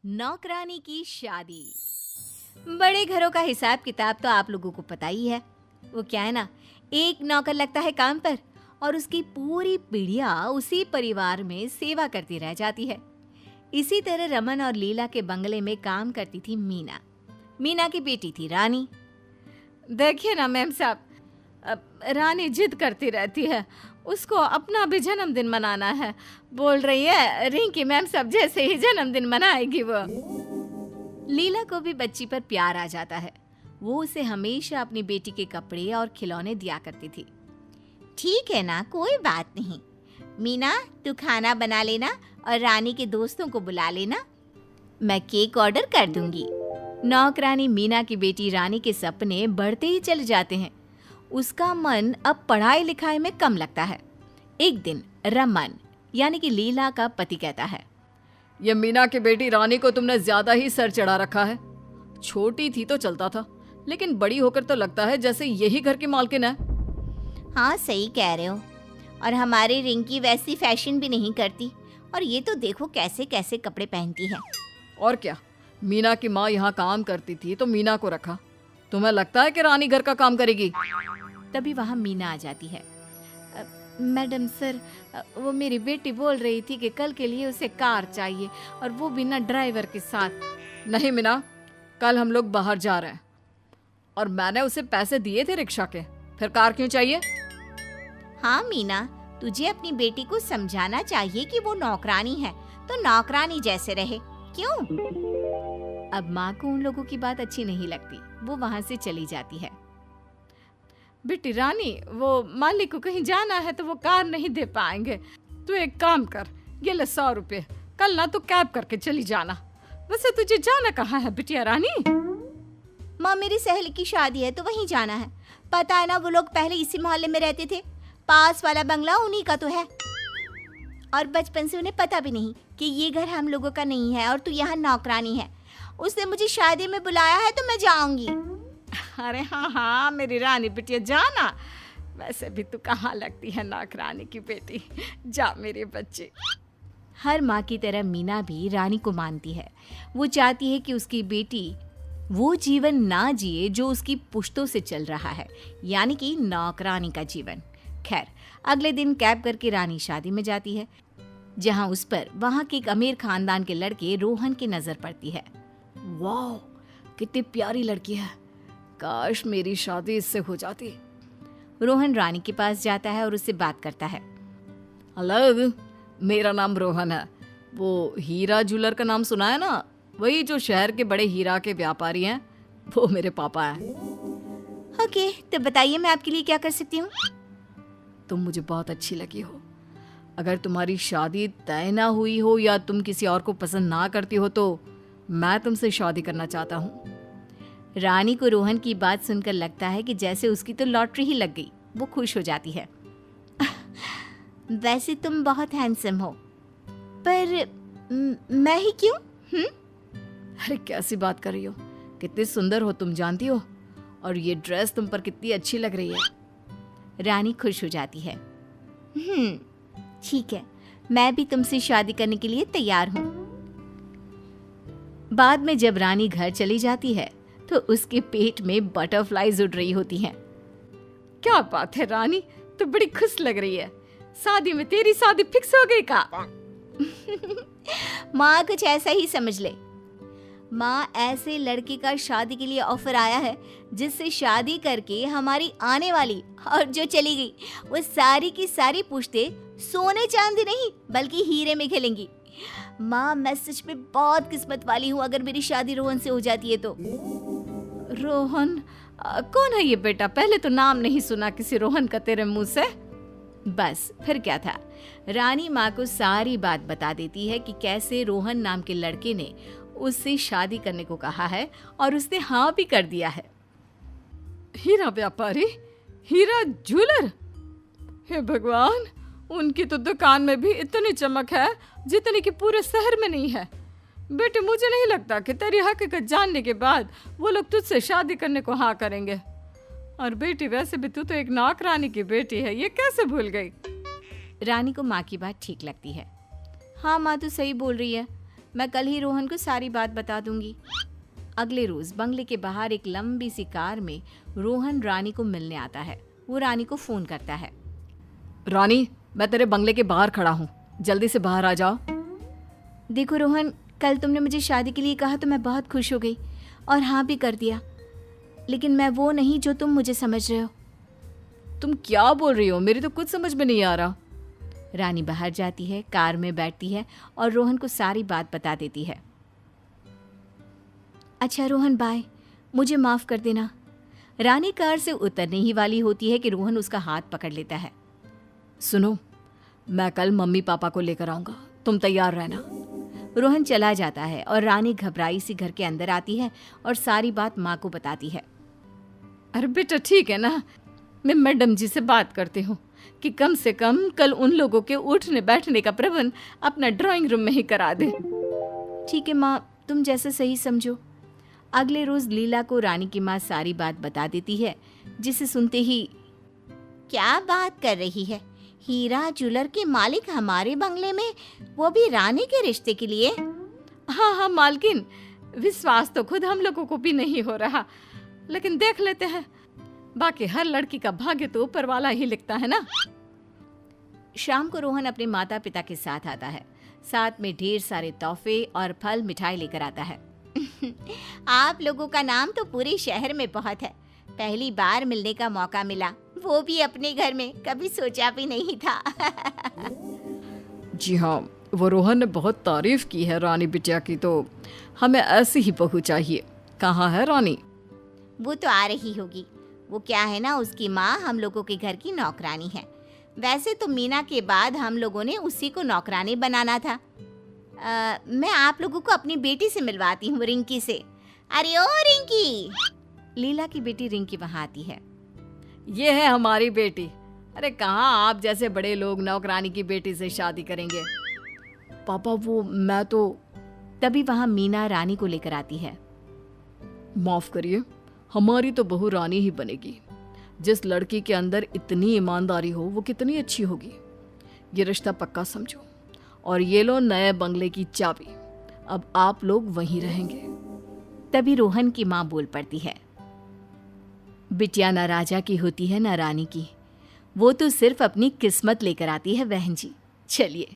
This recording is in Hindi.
नौकरानी की शादी। बड़े घरों का हिसाब किताब तो आप लोगों को पता ही है। वो क्या है ना, एक नौकर लगता है काम पर और उसकी पूरी पीढ़ियां उसी परिवार में सेवा करती रह जाती है। इसी तरह रमन और लीला के बंगले में काम करती थी मीना। मीना की बेटी थी रानी। देखिए ना मैम साहब, रानी जिद करती रहती है, उसको अपना भी जन्मदिन मनाना है। बोल रही है रिंकी मैम साहब जैसे ही जन्मदिन मनाएगी वो। लीला को भी बच्ची पर प्यार आ जाता है। वो उसे हमेशा अपनी बेटी के कपड़े और खिलौने दिया करती थी। ठीक है ना, कोई बात नहीं। मीना, तू खाना बना लेना और रानी के दोस्तों को बुला लेना। मैं केक ऑर्डर कर दूंगी। नौकरानी मीना की बेटी रानी के सपने बढ़ते ही चले जाते हैं। उसका मन अब पढ़ाई लिखाई में कम लगता है। एक दिन रमन यानी कि लीला का पति कहता है, ये मीना की बेटी रानी को तुमने ज्यादा ही सर चढ़ा रखा है। छोटी थी तो चलता था, लेकिन बड़ी होकर तो लगता है जैसे यही घर की मालकिन है। हाँ सही कह रहे हो। और हमारी रिंकी वैसी फैशन भी नहीं करती, और ये तो देखो कैसे कैसे कपड़े पहनती है। और क्या, मीना की माँ यहाँ काम करती थी तो मीना को रखा। तुम्हें लगता है कि रानी घर का काम करेगी? तभी वहाँ मीना आ जाती है। मैडम सर, वो मेरी बेटी बोल रही थी कि कल के लिए उसे कार चाहिए, और वो बिना ड्राइवर के साथ। नहीं मीना, कल हम लोग बाहर जा रहे हैं और मैंने उसे पैसे दिए थे रिक्शा के, फिर कार क्यों चाहिए? हाँ मीना, तुझे अपनी बेटी को समझाना चाहिए कि वो नौकरानी है तो नौकरानी जैसे रहे। क्यों? अब माँ को उन लोगों की बात अच्छी नहीं लगती। वो वहाँ से चली जाती है। बेटी रानी, वो मालिक को कहीं जाना है तो वो कार नहीं दे पाएंगे। तू एक काम कर, ये ले 100 रुपए, कल ना तू कैब करके चली जाना। वैसे तुझे जाना कहाँ है बिटिया रानी? माँ, मेरी सहेली की शादी है तो वहीं जाना है। पता है ना, वो लोग पहले इसी मोहल्ले में रहते थे। पास वाला बंगला उन्हीं का तो है, और बचपन से उन्हें पता भी नहीं कि ये घर हम लोगों का नहीं है और तू यहाँ नौकरानी है। उसने मुझे शादी में बुलाया है तो मैं जाऊंगी। अरे हाँ हाँ मेरी रानी बिटिया, जाना। वैसे भी तू कहाँ लगती है नौकरानी की बेटी। जा मेरे बच्चे। हर माँ की तरह मीना भी रानी को मानती है। वो चाहती है कि उसकी बेटी वो जीवन ना जिए जो उसकी पुश्तों से चल रहा है, यानी कि नौकरानी का जीवन। खैर, अगले दिन कैब करके रानी शादी में जाती है, जहां उस पर वहां के एक अमीर खानदान के लड़के रोहन की नजर पड़ती है। वाह, कितनी प्यारी लड़की है। काश मेरी शादी इससे हो जाती। रोहन रानी के पास जाता है और उससे बात करता है। हेलो, मेरा नाम रोहन है। वो हीरा ज्वेलर का नाम सुना है ना? वही जो शहर के बड़े हीरा के व्यापारी हैं, वो मेरे पापा हैं। ओके, तो बताइए मैं आपके लिए क्या कर सकती हूँ? तुम मुझे बहुत अच्छी लगी हो। अगर तुम्हारी शादी तय ना हुई हो या तुम किसी और को पसंद ना करती हो तो मैं तुमसे शादी करना चाहता हूँ। रानी को रोहन की बात सुनकर लगता है कि जैसे उसकी तो लॉटरी ही लग गई। वो खुश हो जाती है। वैसे तुम बहुत हैंडसम हो, पर मैं ही क्यों? अरे कैसी बात कर रही हो, कितनी सुंदर हो तुम जानती हो, और ये ड्रेस तुम पर कितनी अच्छी लग रही है। रानी खुश हो जाती है। ठीक है, मैं भी तुमसे शादी करने के लिए तैयार हूँ। बाद में जब रानी घर चली जाती है तो उसके पेट में बटरफ्लाईज उड़ रही होती हैं। क्या बात है रानी, तू बड़ी खुश लग रही है। शादी में तेरी शादी फिक्स हो गई का? माँ, कुछ ऐसा ही समझ ले। माँ, ऐसे लड़के का शादी के लिए ऑफर आया है जिससे शादी करके हमारी आने वाली और जो चली गई वो सारी की सारी पुश्ते सोने चांदी नहीं बल्कि हीरे में खेलेंगी। माँ, मैं सच में बहुत किस्मत वाली हूँ अगर मेरी शादी रोहन से हो जाती है तो। रोहन? कौन है ये बेटा? पहले तो नाम नहीं सुना किसी रोहन का तेरे मुंह से। बस फिर क्या था, रानी माँ को सारी बात बता देती है कि कैसे रोहन नाम के लड़के ने उससे शादी करने को कहा है और उसने हाँ भी कर दिया है। हीरा व्यापारी, हीरा ज्वेलर? हे भगवान, उनकी तो दुकान में भी इतनी चमक है जितनी कि पूरे शहर में नहीं है। बेटे, मुझे नहीं लगता कि तेरी हकीकत जानने के बाद वो लोग तुझसे शादी करने को हाँ करेंगे। और बेटी, वैसे भी तू तो एक नौकरानी की बेटी है, ये कैसे भूल गई? रानी को माँ की बात ठीक लगती है। हाँ माँ, तू सही बोल रही है। मैं कल ही रोहन को सारी बात बता दूंगी। अगले रोज बंगले के बाहर एक लंबी सी कार में रोहन रानी को मिलने आता है। वो रानी को फोन करता है। रानी, मैं तेरे बंगले के बाहर खड़ा हूँ, जल्दी से बाहर आ जाओ। देखो रोहन, कल तुमने मुझे शादी के लिए कहा तो मैं बहुत खुश हो गई और हाँ भी कर दिया, लेकिन मैं वो नहीं जो तुम मुझे समझ रहे हो। तुम क्या बोल रही हो? मेरी तो कुछ समझ में नहीं आ रहा। रानी बाहर जाती है, कार में बैठती है और रोहन को सारी बात बता देती है। अच्छा रोहन, बाय, मुझे माफ कर देना। रानी कार से उतरने ही वाली होती है कि रोहन उसका हाथ पकड़ लेता है। सुनो, मैं कल मम्मी पापा को लेकर आऊंगा, तुम तैयार रहना। रोहन चला जाता है और रानी घबराई सी घर के अंदर आती है और सारी बात माँ को बताती है। अरे बेटा ठीक है ना, मैं मैडम जी से बात करती हूँ कि कम से कम कल उन लोगों के उठने बैठने का प्रबंध अपना ड्राइंग रूम में ही करा दे। ठीक है माँ, तुम जैसे सही समझो। अगले रोज लीला को रानी की माँ सारी बात बता देती है, जिसे सुनते ही क्या बात कर रही है? हीरा ज्वेलर के मालिक हमारे बंगले में, वो भी रानी के रिश्ते के लिए? हाँ हाँ मालकिन, विश्वास तो खुद हम लोगों को भी नहीं हो रहा, लेकिन देख लेते हैं। बाकी हर लड़की का भाग्य तो ऊपर वाला ही लिखता है ना। शाम को रोहन अपने माता पिता के साथ आता है। साथ में ढेर सारे तोहफे और फल मिठाई लेकर आता है। आप लोगों का नाम तो पूरे शहर में बहुत है। पहली बार मिलने का मौका मिला, वो भी अपने घर में, कभी सोचा भी नहीं था। जी हाँ, वो रोहन ने बहुत तारीफ की है रानी बिटिया की, तो हमें ऐसी ही बहू चाहिए। कहाँ है रानी? वो तो आ रही होगी। वो क्या है ना, उसकी माँ हम लोगों के घर की नौकरानी है। वैसे तो मीना के बाद हम लोगों ने उसी को नौकरानी बनाना था। मैं आप लोगों को अपनी बेटी से मिलवाती हूँ, रिंकी से। अरे ओ रिंकी! लीला की बेटी रिंकी वहाँ आती है। ये है हमारी बेटी। अरे कहाँ आप जैसे बड़े लोग नौकरानी की बेटी से शादी करेंगे? पापा वो मैं तो। तभी वहाँ मीना रानी को लेकर आती है। माफ करिए, हमारी तो बहू रानी ही बनेगी। जिस लड़की के अंदर इतनी ईमानदारी हो वो कितनी अच्छी होगी। ये रिश्ता पक्का समझो, और ये लो नए बंगले की चाबी। अब आप लोग वहीं रहेंगे। तभी रोहन की माँ बोल पड़ती है। बिटिया ना राजा की होती है ना रानी की, वो तो सिर्फ अपनी किस्मत लेकर आती है बहन जी। चलिए